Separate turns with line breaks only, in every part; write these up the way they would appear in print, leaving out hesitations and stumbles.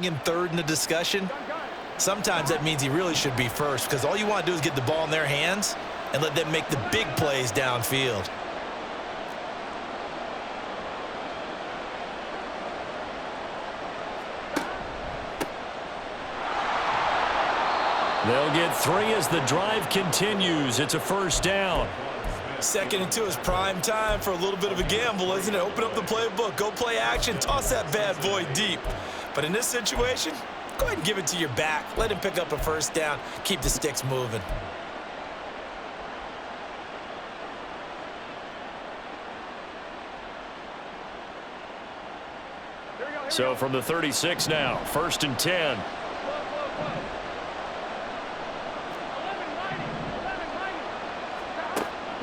In third in the discussion, sometimes that means he really should be first because all you want to do is get the ball in their hands and let them make the big plays downfield.
They'll get 3 as the drive continues. It's a first down.
2nd and 2 is prime time for a little bit of a gamble, isn't it? Open up the playbook, go play action, toss that bad boy deep. But in this situation, go ahead and give it to your back. Let him pick up a first down. Keep the sticks moving.
So from the 36 now, 1st and 10.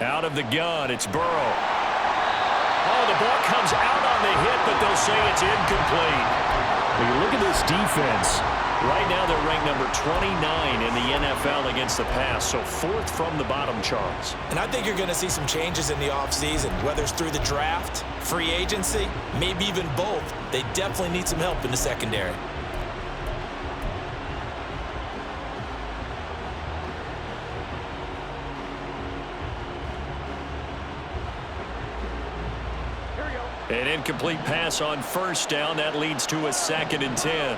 Out of the gun, it's Burrow. Oh, the ball comes out on the hit, but they'll say it's incomplete. When you look at this defense, right now they're ranked number 29 in the NFL against the pass, so 4th from the bottom, Charles.
And I think you're going to see some changes in the offseason, whether it's through the draft, free agency, maybe even both. They definitely need some help in the secondary.
An incomplete pass on 1st down. That leads to a 2nd and 10.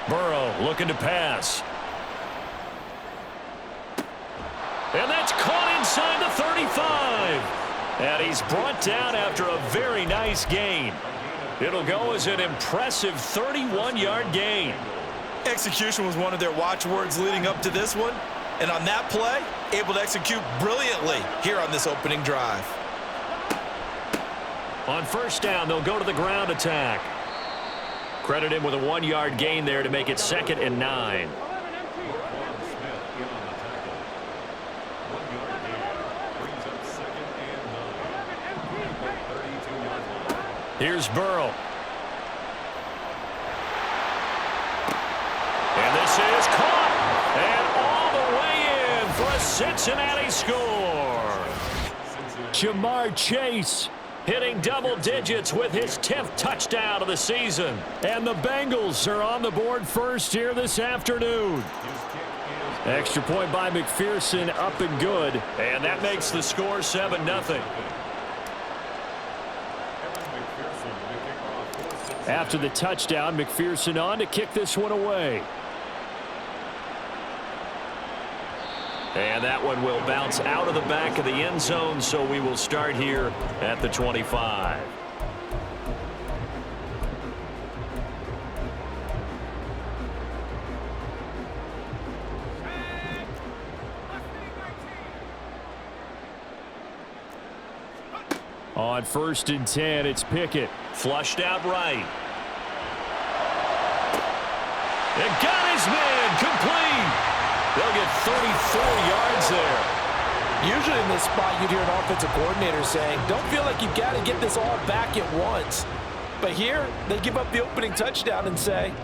Burrow looking to pass. And that's caught inside the 35. And he's brought down after a very nice gain. It'll go as an impressive 31-yard gain.
Execution was one of their watchwords leading up to this one. And on that play, able to execute brilliantly here on this opening drive.
On 1st down, they'll go to the ground attack. Credit him with a 1-yard gain there to make it 2nd and 9. Here's Burrow. And this is caught. And all the way in for a Cincinnati score. Jamar Chase hitting double digits with his 10th touchdown of the season. And the Bengals are on the board first here this afternoon. Extra point by McPherson, up and good. And that makes the score 7-0. After the touchdown, McPherson on to kick this one away. And that one will bounce out of the back of the end zone, so we will start here at the 25. On 1st and 10, it's Pickett. Flushed out right. And got his man complete. They'll get 34 yards there.
Usually in this spot, you'd hear an offensive coordinator saying, don't feel like you've got to get this all back at once. But here, they give up the opening touchdown and say,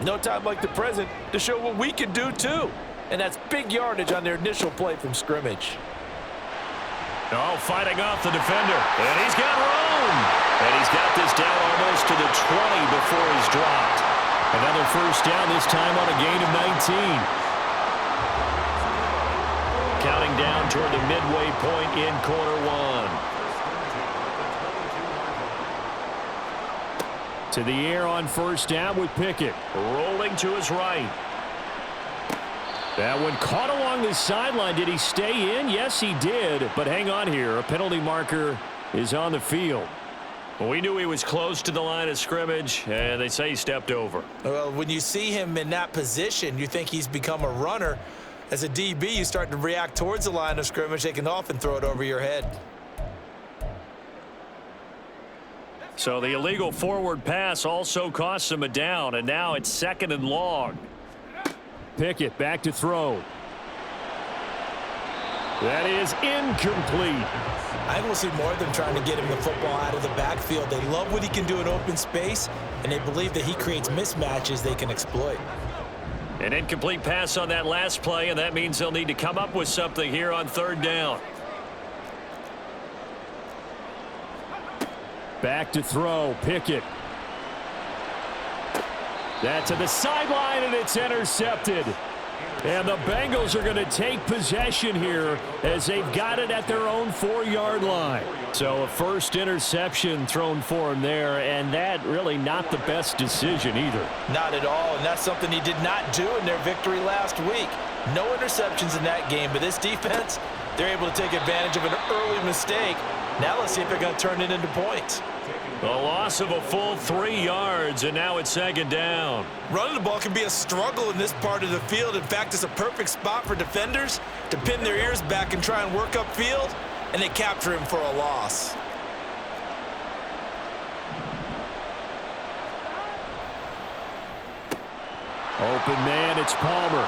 no time like the present to show what we can do too. And that's big yardage on their initial play from scrimmage.
Oh, fighting off the defender. And he's got room. And he's got this down almost to the 20 before he's dropped. Another first down, this time on a gain of 19. Counting down toward the midway point in quarter one. To the air on 1st down with Pickett. Rolling to his right. That one caught along the sideline. Did he stay in? Yes, he did. But hang on here. A penalty marker is on the field. Well, we knew he was close to the line of scrimmage, and they say he stepped over.
Well, when you see him in that position, you think he's become a runner. As a DB, you start to react towards the line of scrimmage. They can often throw it over your head.
So the illegal forward pass also costs him a down, and now it's 2nd and long. Pickett back to throw. That is incomplete.
I think we'll see more of them trying to get him the football out of the backfield. They love what he can do in open space, and they believe that he creates mismatches they can exploit.
An incomplete pass on that last play, and that means they'll need to come up with something here on third down.
Back to throw, Pickett. That to the sideline, and it's intercepted. And the Bengals are going to take possession here as they've got it at their own 4-yard line. So a first interception thrown for him there, and that really not the best decision either.
Not at all, and that's something he did not do in their victory last week. No interceptions in that game, but this defense, they're able to take advantage of an early mistake. Now let's see if they're going to turn it into points.
A loss of a full 3 yards, and now it's second down.
Running the ball can be a struggle in this part of the field. In fact, it's a perfect spot for defenders to pin their ears back and try and work upfield, and they capture him for a loss.
Open man, it's Palmer.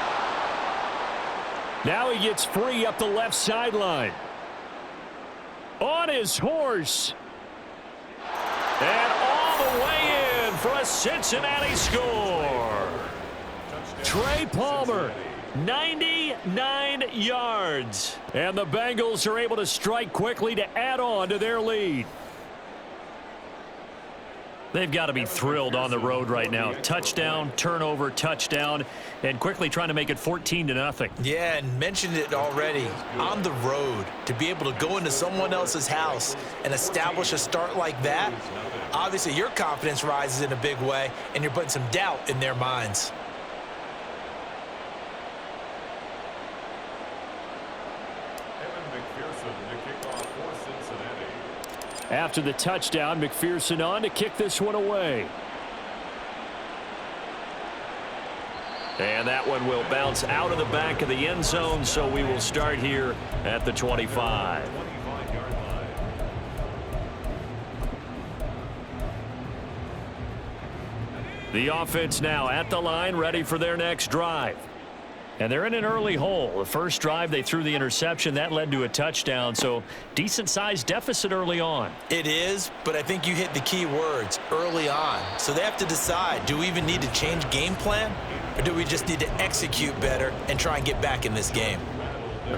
Now he gets free up the left sideline. On his horse.
And all the way in for a Cincinnati score.
Trey Palmer, 99 yards. And the Bengals are able to strike quickly to add on to their lead.
They've got to be thrilled on the road right now. Touchdown, turnover, touchdown, and quickly trying to make it 14-0.
Yeah, and mentioned it already. On the road, to be able to go into someone else's house and establish a start like that, obviously your confidence rises in a big way, and you're putting some doubt in their minds.
After the touchdown, McPherson on to kick this one away.
And that one will bounce out of the back of the end zone, so we will start here at the 25. The offense now at the line, ready for their next drive. And they're in an early hole. The first drive, they threw the interception. That led to a touchdown, so decent-sized deficit early on.
It is, but I think you hit the key words, early on. So they have to decide, do we even need to change game plan, or do we just need to execute better and try and get back in this game?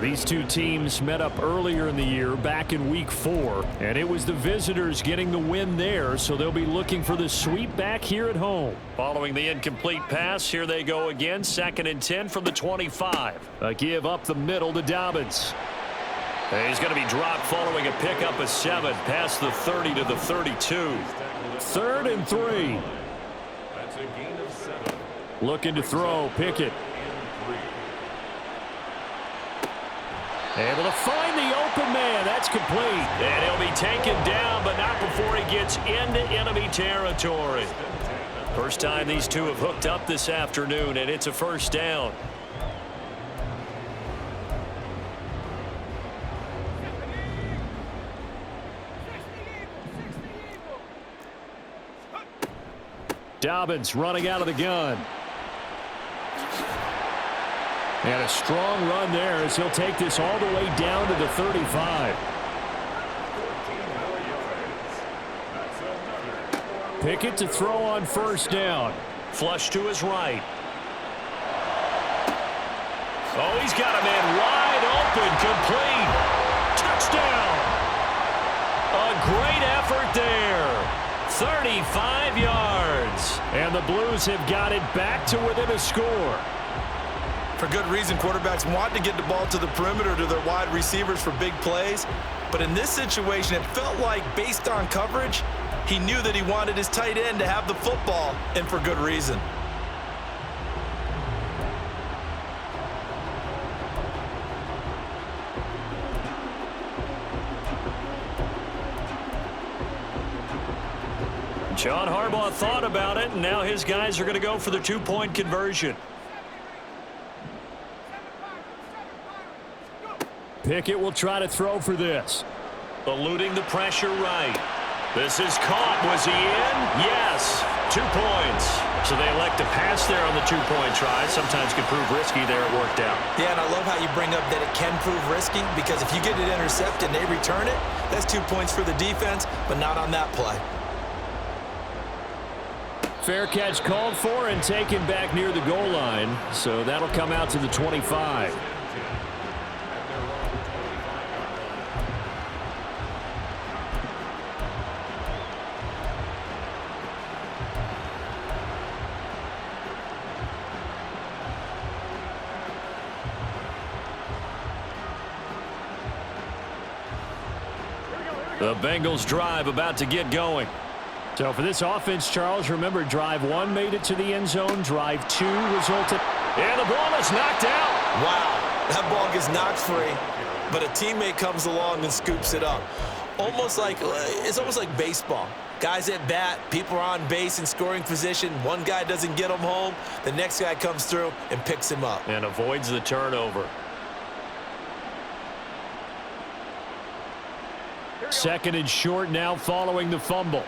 These two teams met up earlier in the year, back in Week 4, and it was the visitors getting the win there, so they'll be looking for the sweep back here at home.
Following the incomplete pass, here they go again, 2nd and 10 from the 25.
A give up the middle to Dobbins.
He's going to be dropped following a pickup of 7, past the 30 to the 32.
3rd and 3. Looking to throw, Pickett. Able to find the open man. That's complete.
And he'll be taken down, but not before he gets into enemy territory. First time these two have hooked up this afternoon, and it's a first down.
Dobbins running out of the gun. And a strong run there as he'll take this all the way down to the 35. Pickett to throw on first down.
Flush to his right. Oh, he's got a man wide open, complete. Touchdown. A great effort there. 35 yards.
And the Blues have got it back to within a score.
For good reason, quarterbacks want to get the ball to the perimeter to their wide receivers for big plays. But in this situation, it felt like, based on coverage, he knew that he wanted his tight end to have the football, and for good reason.
John Harbaugh thought about it, and now his guys are going to go for the two-point conversion.
Pickett will try to throw for this.
Eluding the pressure right. This is caught. Was he in? Yes. 2 points. So they elect to pass there on the two-point try. Sometimes can prove risky there. It worked out.
Yeah, and I love how you bring up that it can prove risky, because if you get it intercepted and they return it, that's 2 points for the defense, but not on that play.
fair catch called for and taken back near the goal line. So that'll come out to the 25. The Bengals drive about to get going. So for this offense, Charles, remember drive 1 made it to the end zone. Drive 2 resulted. And the ball is knocked out.
Wow, that ball gets knocked free, but a teammate comes along and scoops it up. It's almost like baseball. Guys at bat, people are on base in scoring position. One guy doesn't get him home. The next guy comes through and picks him up.
And avoids the turnover.
Second and short now following the fumble.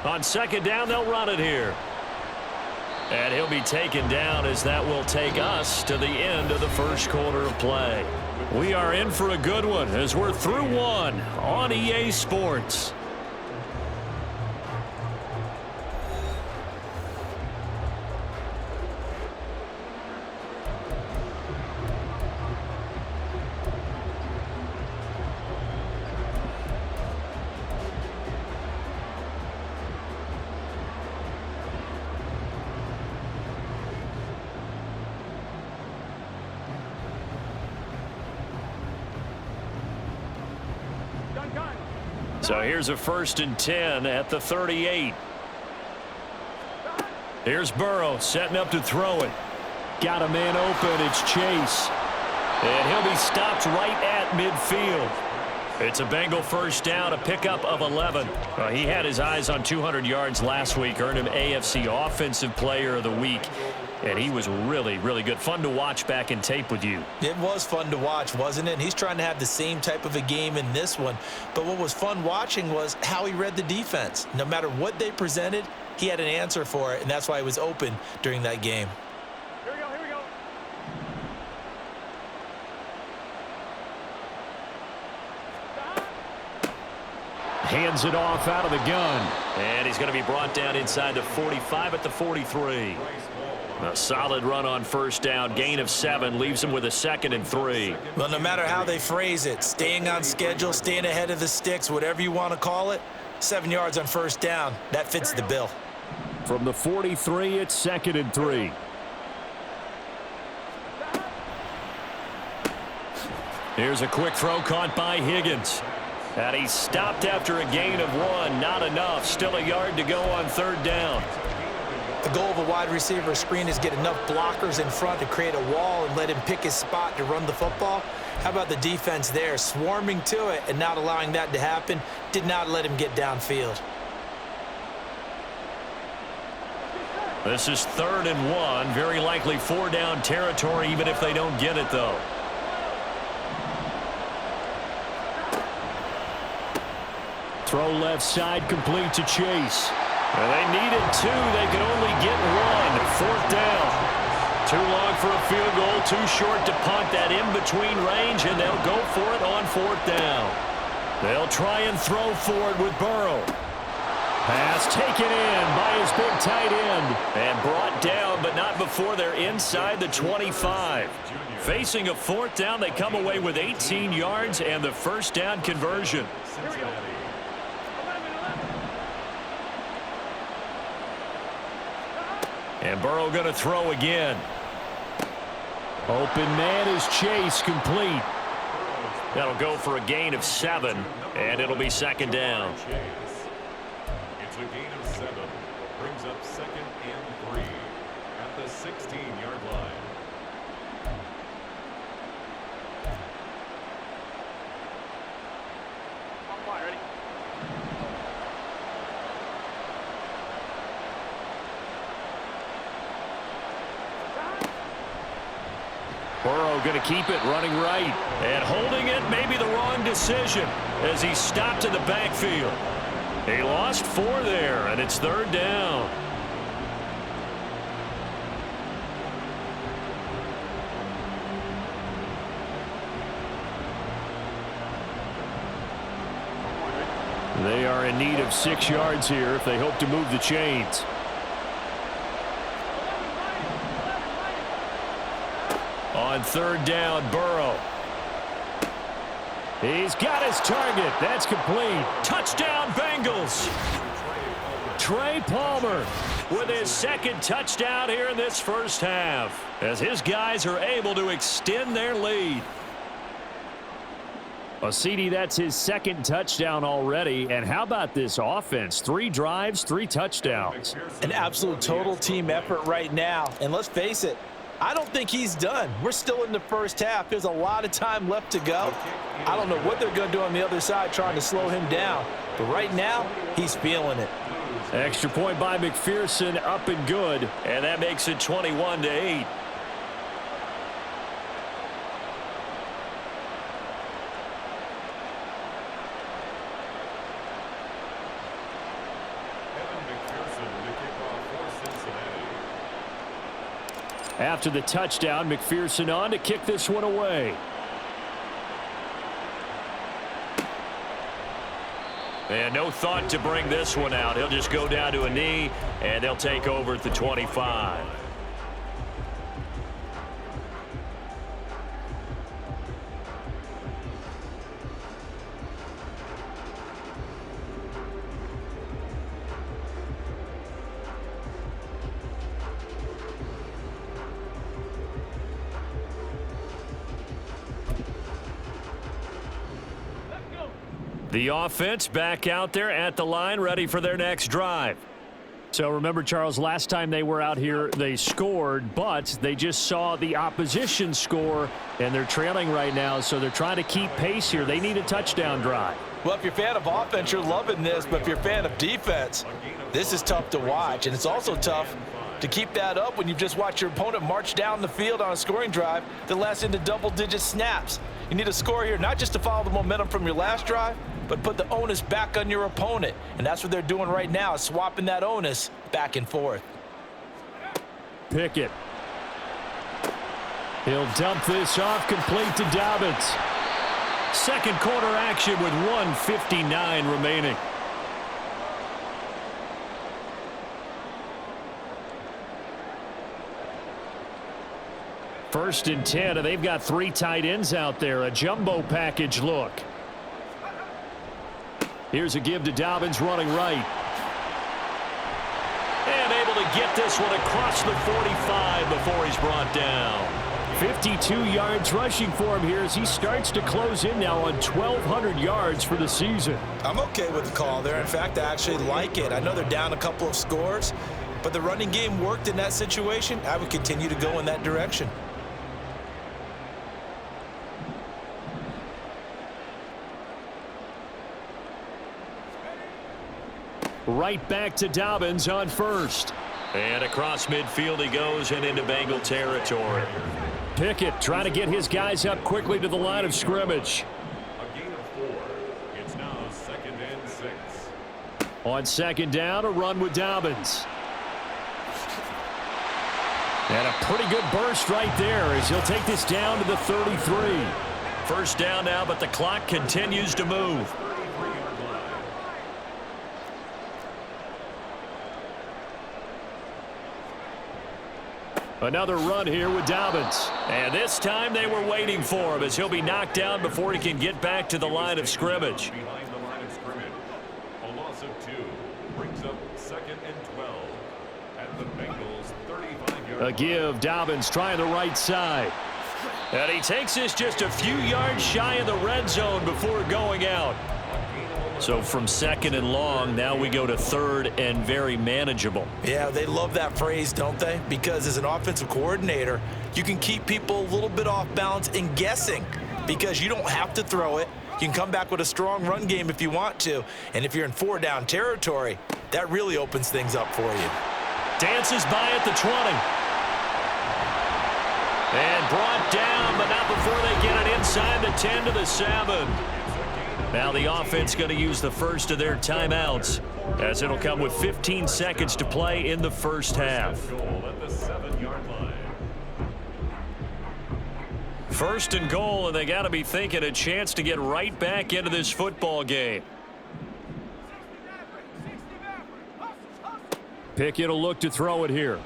On second down, they'll run it here. And he'll be taken down as that will take us to the end of the first quarter of play. We are in for a good one as we're through one on EA Sports. So here's a 1st and 10 at the 38. Here's Burrow setting up to throw it. Got a man open. It's Chase. And he'll be stopped right at midfield. It's a Bengal first down, a pickup of 11. He had his eyes on 200 yards last week, earned him AFC Offensive Player of the Week. And he was really, really good. Fun to watch back in tape with you.
It was fun to watch, wasn't it? He's trying to have the same type of a game in this one. But what was fun watching was how he read the defense. No matter what they presented, he had an answer for it, and that's why he was open during that game.
Here we go.
Hands it off out of the gun.
And he's going to be brought down inside the 45 at the 43. A solid run on first down. Gain of 7 leaves him with a 2nd and 3.
Well, no matter how they phrase it, staying on schedule, staying ahead of the sticks, whatever you want to call it, 7 yards on first down, that fits the bill.
From the 43, it's 2nd and 3. Here's a quick throw caught by Higgins. And he's stopped after a gain of 1. Not enough. Still a yard to go on 3rd down.
The goal of a wide receiver screen is get enough blockers in front to create a wall and let him pick his spot to run the football. How about the defense there, swarming to it and not allowing that to happen? Did not let him get downfield.
This is 3rd and 1. Very likely 4-down territory, even if they don't get it, though.
Throw left side, complete to Chase. And they needed 2. They could only get 1. 4th down. Too long for a field goal. Too short to punt that in-between range, and they'll go for it on 4th down. They'll try and throw for it with Burrow. Pass taken in by his big tight end. And brought down, but not before they're inside the 25. Facing a 4th down, they come away with 18 yards and the first down conversion. And Burrow going to throw again. Open man is Chase, complete. That'll go for a gain of 7, and it'll be 2nd down.
It's a gain of 7. Brings up 2nd and 3 at the 16-yard line. Ready?
Burrow going to keep it, running right. And holding it, maybe the wrong decision as he stopped in the backfield. He lost 4 there, and it's 3rd down. They are in need of 6 yards here if they hope to move the chains. On 3rd down, Burrow. He's got his target. That's complete. Touchdown, Bengals. Trey Palmer with his 2nd touchdown here in this first half, as his guys are able to extend their lead. Well, CD, that's his 2nd touchdown already. And how about this offense? 3 drives, 3 touchdowns.
An absolute total team effort right now. And let's face it, I don't think he's done. We're still in the first half. There's a lot of time left to go. I don't know what they're going to do on the other side trying to slow him down. But right now, he's feeling it.
Extra point by McPherson, up and good.
And that makes it 21-8.
After the touchdown, McPherson on to kick this one away.
And no thought to bring this one out. He'll just go down to a knee, and they'll take over at the 25. The offense back out there at the line, ready for their next drive.
So remember, Charles, last time they were out here, they scored, but they just saw the opposition score, and they're trailing right now, so they're trying to keep pace here. They need a touchdown drive.
Well, if you're a fan of offense, you're loving this, but if you're a fan of defense, this is tough to watch, and it's also tough to keep that up when you've just watched your opponent march down the field on a scoring drive that lasts into double-digit snaps. You need a score here, not just to follow the momentum from your last drive, but put the onus back on your opponent. And that's what they're doing right now, swapping that onus back and forth.
Pickett. He'll dump this off, complete to Dobbins.
2nd quarter action with 1:59 remaining.
First and 10, and they've got 3 tight ends out there. A jumbo package look. Here's a give to Dobbins running right.
And able to get this one across the 45 before he's brought down.
52 yards rushing for him here as he starts to close in now on 1,200 yards for the season.
I'm okay with the call there. In fact, I actually like it. I know they're down a couple of scores, but the running game worked in that situation. I would continue to go in that direction.
Right back to Dobbins on 1st.
And across midfield he goes and into Bengal territory.
Pickett trying to get his guys up quickly to the line of scrimmage.
A gain of 4. It's now 2nd and 6.
On 2nd down, a run with Dobbins. And a pretty good burst right there as he'll take this down to the 33.
1st down now, but the clock continues to move.
Another run here with Dobbins.
And this time they were waiting for him as he'll be knocked down before he can get back to the line of scrimmage.
Behind the line of scrimmage. A loss of 2 brings up 2nd and 12 at the Bengals 35-yard line.
A give. Dobbins trying the right side.
And he takes this just a few yards shy of the red zone before going out. So from 2nd and long, now we go to 3rd and very manageable.
Yeah, they love that phrase, don't they? Because as an offensive coordinator, you can keep people a little bit off balance and guessing because you don't have to throw it. You can come back with a strong run game if you want to. And if you're in 4-down territory, that really opens things up for you.
Dances by at the 20. And brought down, but not before they get it inside the 10 to the 7. Now the offense going to use the first of their timeouts as it'll come with 15 seconds to play in the first half. 1st and goal, and they got to be thinking a chance to get right back into this football game.
Pickett will look to throw it here.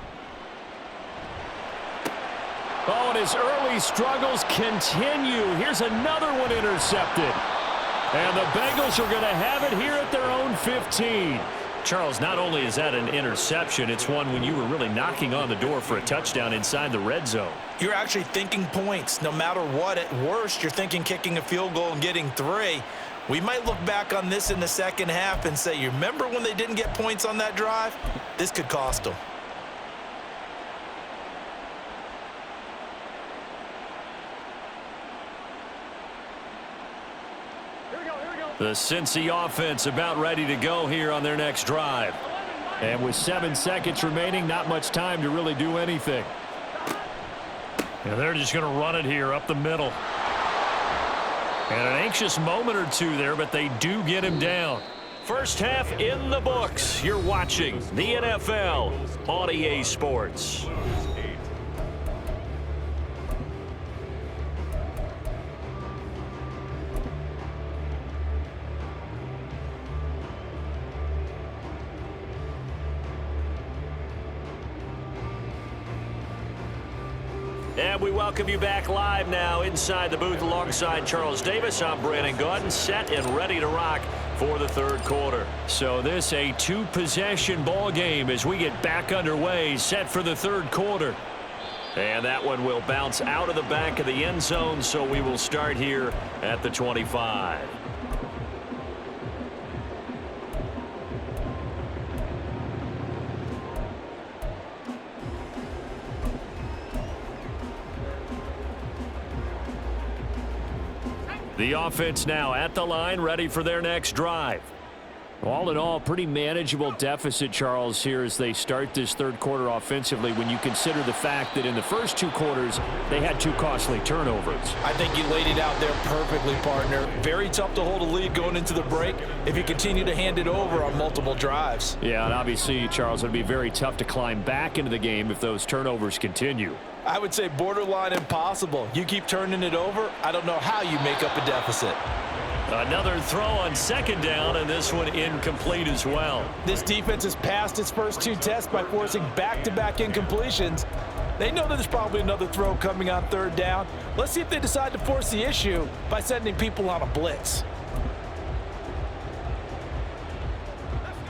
Oh, and his early struggles continue. Here's another one intercepted. And the Bengals are going to have it here at their own 15.
Charles, not only is that an interception, it's one when you were really knocking on the door for a touchdown inside the red zone.
You're actually thinking points. No matter what, at worst, you're thinking kicking a field goal and getting 3. We might look back on this in the second half and say, you remember when they didn't get points on that drive? This could cost them.
The Cincy offense about ready to go here on their next drive.
And with 7 seconds remaining, not much time to really do anything.
And they're just going to run it here up the middle. And an anxious moment or two there, but they do get him down. First half in the books. You're watching the NFL on EA Sports. And we welcome you back live now inside the booth alongside Charles Davis. I'm Brandon Gaudin, set and ready to rock for the third quarter.
So this a 2-possession ball game as we get back underway, set for the third quarter.
And that one will bounce out of the back of the end zone, so we will start here at the 25.
The offense now at the line, ready for their next drive. All in all, pretty manageable deficit, Charles, here as they start this third quarter offensively when you consider the fact that in the first 2 quarters, they had 2 costly turnovers.
I think you laid it out there perfectly, partner. Very tough to hold a lead going into the break if you continue to hand it over on multiple drives.
Yeah, and obviously, Charles, it would be very tough to climb back into the game if those turnovers continue.
I would say borderline impossible. You keep turning it over, I don't know how you make up a deficit.
Another throw on second down, and this one incomplete as well.
This defense has passed its first 2 tests by forcing back-to-back incompletions. They know that there's probably another throw coming on third down. Let's see if they decide to force the issue by sending people on a blitz.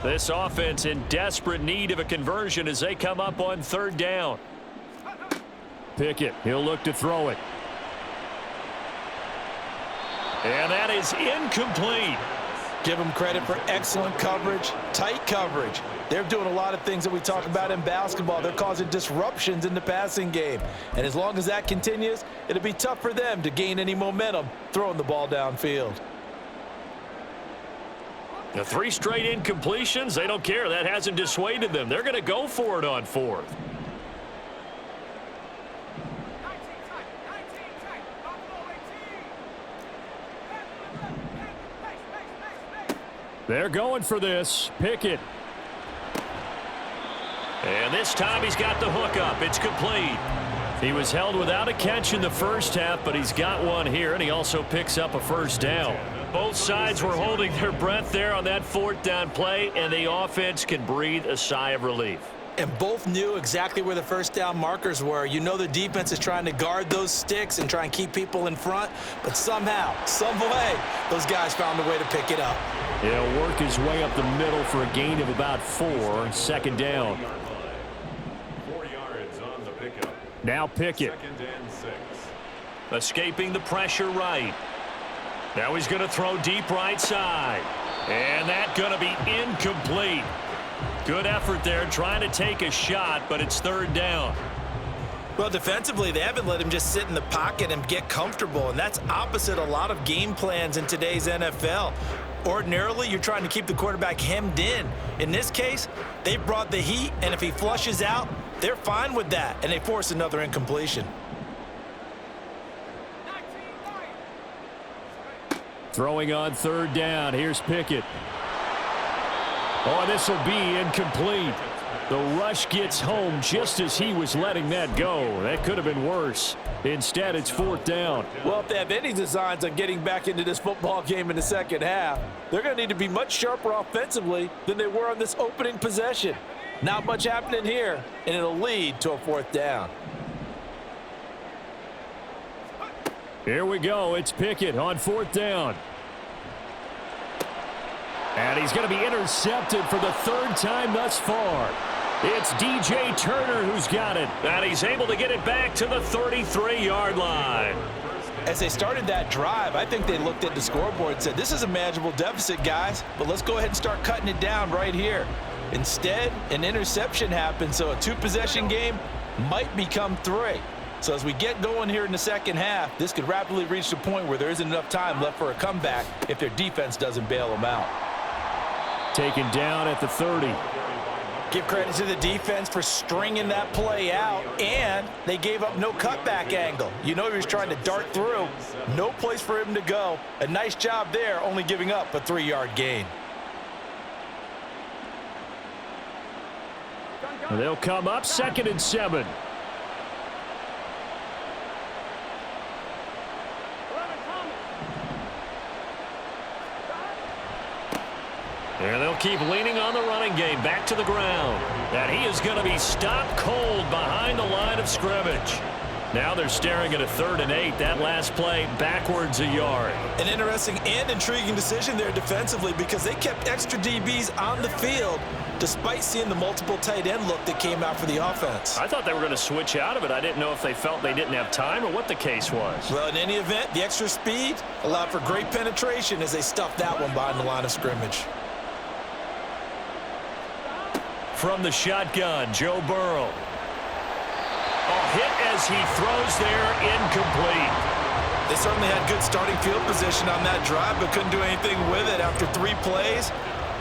This offense in desperate need of a conversion as they come up on third down.
Pickett, he'll look to throw it.
And that is incomplete.
Give them credit for excellent coverage, tight coverage. They're doing a lot of things that we talk about in basketball. They're causing disruptions in the passing game. And as long as that continues, it'll be tough for them to gain any momentum throwing the ball downfield.
The 3 straight incompletions, they don't care. That hasn't dissuaded them. They're going to go for it on fourth.
They're going for this. Pickett.
And this time he's got the hook up. It's complete. He was held without a catch in the first half, but he's got one here, and he also picks up a first down. Both sides were holding their breath there on that fourth down play, and the offense can breathe a sigh of relief.
And both knew exactly where the first down markers were. You know the defense is trying to guard those sticks and try and keep people in front, but somehow, some way, those guys found a way to pick it up.
He'll work his way up the middle for a gain of about 4. Second down.
4 yards on the pickup.
Now Pickett.
2nd and 6.
Escaping the pressure right. Now he's going to throw deep right side. And that's going to be incomplete. Good effort there trying to take a shot, but it's third down.
Well, defensively, they haven't let him just sit in the pocket and get comfortable, and that's opposite a lot of game plans in today's NFL. Ordinarily, you're trying to keep the quarterback hemmed in. In this case, they brought the heat, and if he flushes out, they're fine with that, and they force another incompletion.
Throwing on third down. Here's Pickett. Oh, this will be incomplete. The rush gets home just as he was letting that go. That could have been worse. Instead, it's fourth down.
Well, if they have any designs on getting back into this football game in the second half, they're going to need to be much sharper offensively than they were on this opening possession. Not much happening here, and it'll lead to a 4th down.
Here we go. It's Pickett on 4th down. And he's going to be intercepted for the 3rd time thus far. It's DJ Turner who's got it. And he's able to get it back to the 33-yard line.
As they started that drive, I think they looked at the scoreboard and said, this is a manageable deficit, guys, but let's go ahead and start cutting it down right here. Instead, an interception happened, so a 2-possession game might become 3. So as we get going here in the second half, this could rapidly reach the point where there isn't enough time left for a comeback if their defense doesn't bail them out.
Taken down at the 30.
Give credit to the defense for stringing that play out, and they gave up no cutback angle. You know he was trying to dart through. No place for him to go. A nice job there, only giving up a 3-yard gain.
They'll come up 2nd and 7. And they'll keep leaning on the running game back to the ground. And he is going to be stopped cold behind the line of scrimmage. Now they're staring at a 3rd and 8. That last play backwards a yard.
An interesting and intriguing decision there defensively because they kept extra DBs on the field despite seeing the multiple tight end look that came out for the offense.
I thought they were going to switch out of it. I didn't know if they felt they didn't have time or what the case was.
Well, in any event, the extra speed allowed for great penetration as they stuffed that one behind the line of scrimmage.
From the shotgun, Joe Burrow. A hit as he throws there, incomplete.
They certainly had good starting field position on that drive, but couldn't do anything with it after 3 plays.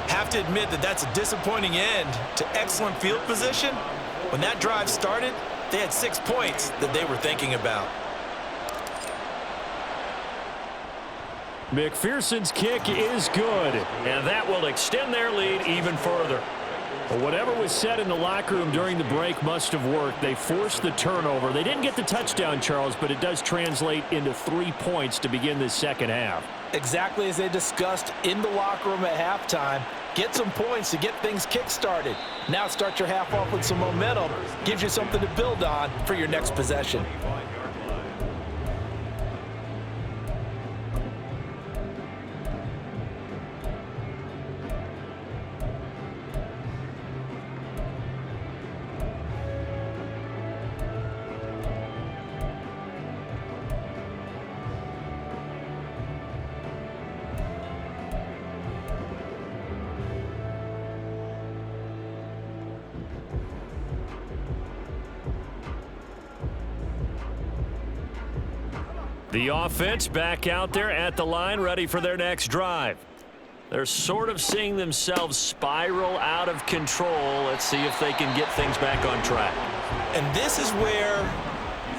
Have to admit that that's a disappointing end to excellent field position. When that drive started, they had 6 points that they were thinking about.
McPherson's kick is good, and that will extend their lead even further. Well, whatever was said in the locker room during the break must have worked. They forced the turnover. They didn't get the touchdown, Charles, but it does translate into 3 points to begin this second half.
Exactly as they discussed in the locker room at halftime. Get some points to get things kick-started. Now start your half off with some momentum. Gives you something to build on for your next possession.
The offense back out there at the line, ready for their next drive. They're sort of seeing themselves spiral out of control. Let's see if they can get things back on track.
And this is where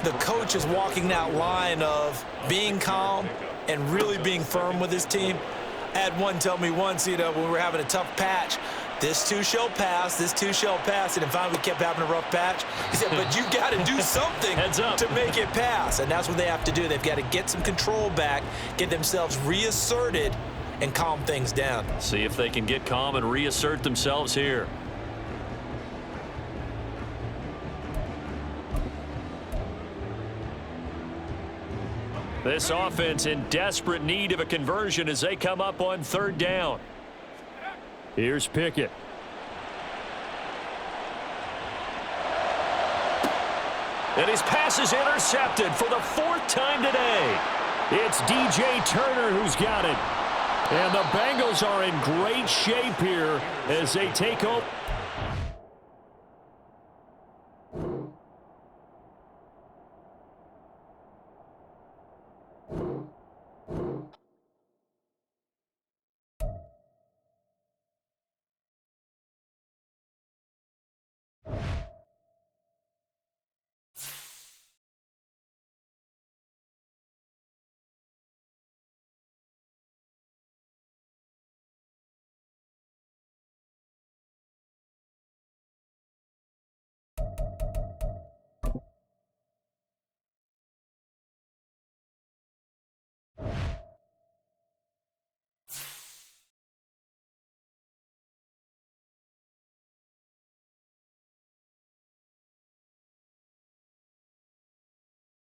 the coach is walking that line of being calm and really being firm with his team. I had one tell me once, when we were having a tough patch, this too shall pass, this too shall pass, and then finally we kept having a rough patch. He said, but you got to do something to make it pass, and that's what they have to do. They've got to get some control back, get themselves reasserted, and calm things down.
See if they can get calm and reassert themselves here. This offense in desperate need of a conversion as they come up on 3rd down. Here's Pickett. And his pass is intercepted for the 4th time today. It's DJ Turner who's got it. And the Bengals are in great shape here as they take over.